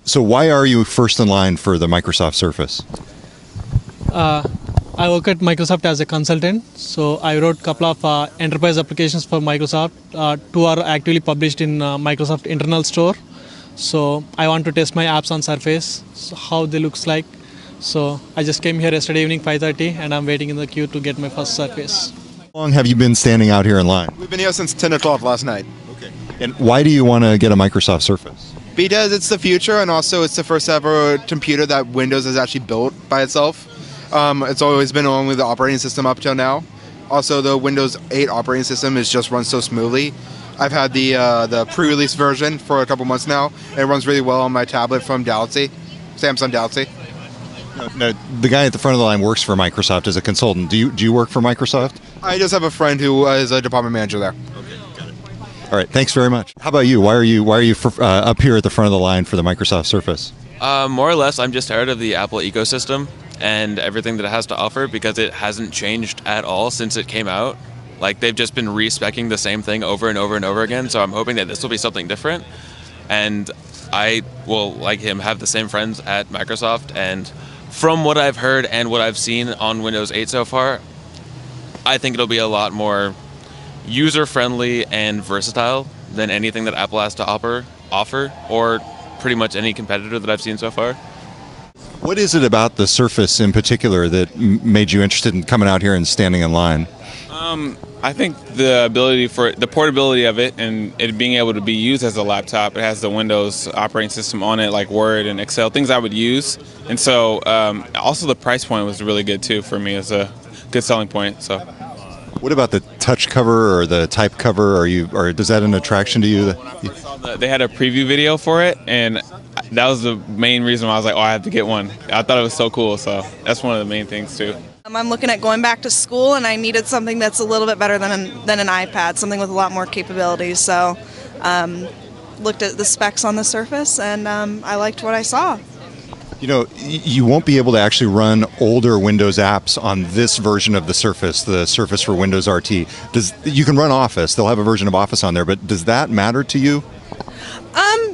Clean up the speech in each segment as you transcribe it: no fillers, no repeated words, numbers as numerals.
So why are you first in line for the Microsoft Surface? I work at Microsoft as a consultant, so I wrote a couple of enterprise applications for Microsoft. Two are actively published in Microsoft internal store. So I want to test my apps on Surface, so how they looks like. So I just came here yesterday evening 5:30 and I'm waiting in the queue to get my first Surface. How long have you been standing out here in line? We've been here since 10 o'clock last night. Okay. And why do you want to get a Microsoft Surface? Because it's the future, and also it's the first ever computer that Windows has actually built by itself. It's always been only the operating system up till now. Also, the Windows 8 operating system is just runs so smoothly. I've had the pre-release version for a couple months now. It runs really well on my tablet from Samsung Galaxy. Now, the guy at the front of the line works for Microsoft as a consultant. Do you work for Microsoft? I just have a friend who is a department manager there. All right, thanks very much. How about you? Why are you up here at the front of the line for the Microsoft Surface? More or less, I'm just tired of the Apple ecosystem and everything that it has to offer because it hasn't changed at all since it came out. Like, they've just been re-speccing the same thing over and over and over again, so I'm hoping that this will be something different. And I will, like him, have the same friends at Microsoft, and from what I've heard and what I've seen on Windows 8 so far, I think it'll be a lot more user-friendly and versatile than anything that Apple has to offer, or pretty much any competitor that I've seen so far. What is it about the Surface in particular that made you interested in coming out here and standing in line? I think the ability for the portability of it and it being able to be used as a laptop. It has the Windows operating system on it, like Word and Excel, things I would use. And so also the price point was really good too for me as a good selling point. So. What about the touch cover or the type cover? Or does that an attraction to you? They had a preview video for it, and that was the main reason why I was like, oh, I have to get one. I thought it was so cool, so that's one of the main things too. I'm looking at going back to school, and I needed something that's a little bit better than an iPad, something with a lot more capabilities. So looked at the specs on the Surface, and I liked what I saw. You know, you won't be able to actually run older Windows apps on this version of the Surface for Windows RT. You can run Office. They'll have a version of Office on there, but does that matter to you?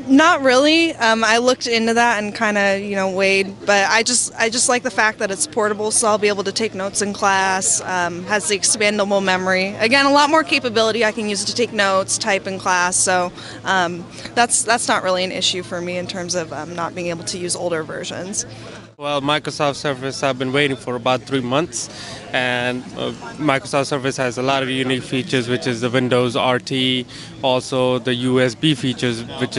Not really. I looked into that and kind of, weighed, but I just like the fact that it's portable, so I'll be able to take notes in class. Has the expandable memory. Again, a lot more capability. I can use it to take notes, type in class. So that's not really an issue for me in terms of not being able to use older versions. Well, Microsoft Surface, I've been waiting for about 3 months, and Microsoft Surface has a lot of unique features, which is the Windows RT, also the USB features, which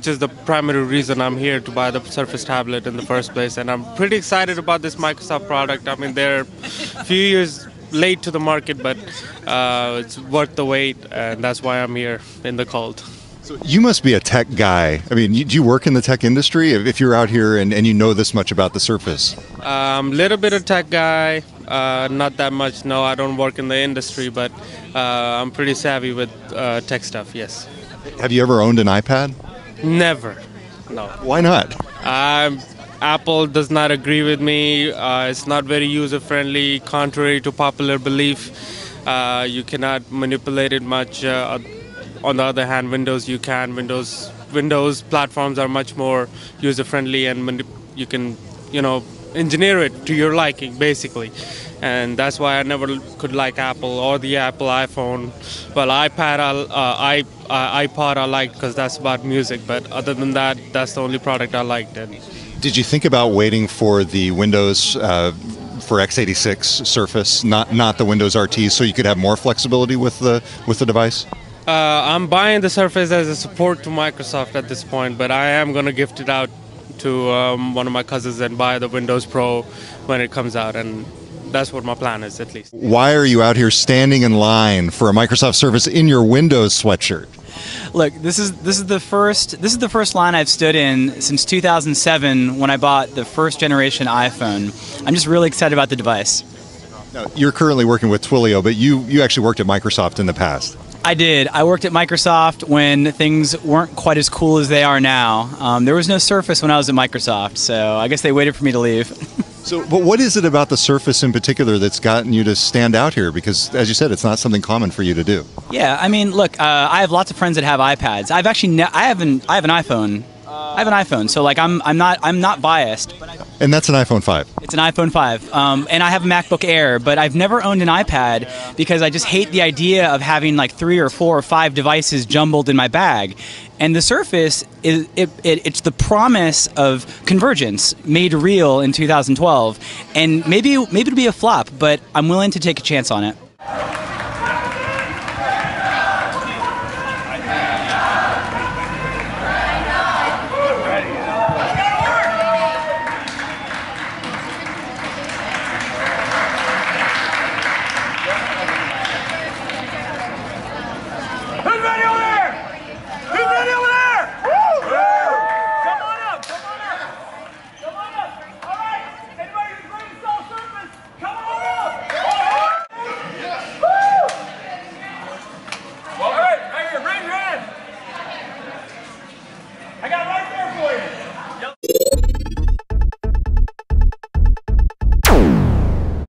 is the primary reason I'm here to buy the Surface tablet in the first place. And I'm pretty excited about this Microsoft product. I mean, they're a few years late to the market, but it's worth the wait, and that's why I'm here in the cult. So you must be a tech guy. I mean, do you work in the tech industry if you're out here and you know this much about the Surface? Little bit of tech guy, not that much. No, I don't work in the industry, but I'm pretty savvy with tech stuff, yes. Have you ever owned an iPad? Never, no. Why not? Apple does not agree with me. It's not very user-friendly, contrary to popular belief. You cannot manipulate it much. On the other hand, Windows you can. Windows platforms are much more user-friendly, and you can, engineer it to your liking, basically. And that's why I never could like Apple or the Apple iPhone. Well, iPod I like because that's about music. But other than that, that's the only product I liked. And did you think about waiting for the Windows for x86 Surface, not the Windows RT, so you could have more flexibility with the device? I'm buying the Surface as a support to Microsoft at this point, but I am going to gift it out to one of my cousins and buy the Windows Pro when it comes out, and that's what my plan is, at least. Why are you out here standing in line for a Microsoft Surface in your Windows sweatshirt? Look, this is the first line I've stood in since 2007 when I bought the first generation iPhone. I'm just really excited about the device. Now, you're currently working with Twilio, but you actually worked at Microsoft in the past. I did. I worked at Microsoft when things weren't quite as cool as they are now. There was no Surface when I was at Microsoft, so I guess they waited for me to leave. So, but what is it about the Surface in particular that's gotten you to stand out here? Because, as you said, it's not something common for you to do. Yeah, I mean, look, I have lots of friends that have iPads. I've actually, I have an iPhone. I have an iPhone, so like I'm not biased. But And that's an iPhone 5. it's an iPhone 5, and I have a MacBook Air, but I've never owned an iPad because I just hate the idea of having like 3 or 4 or 5 devices jumbled in my bag. And the Surface is it's the promise of convergence made real in 2012, and maybe it'll be a flop, but I'm willing to take a chance on it.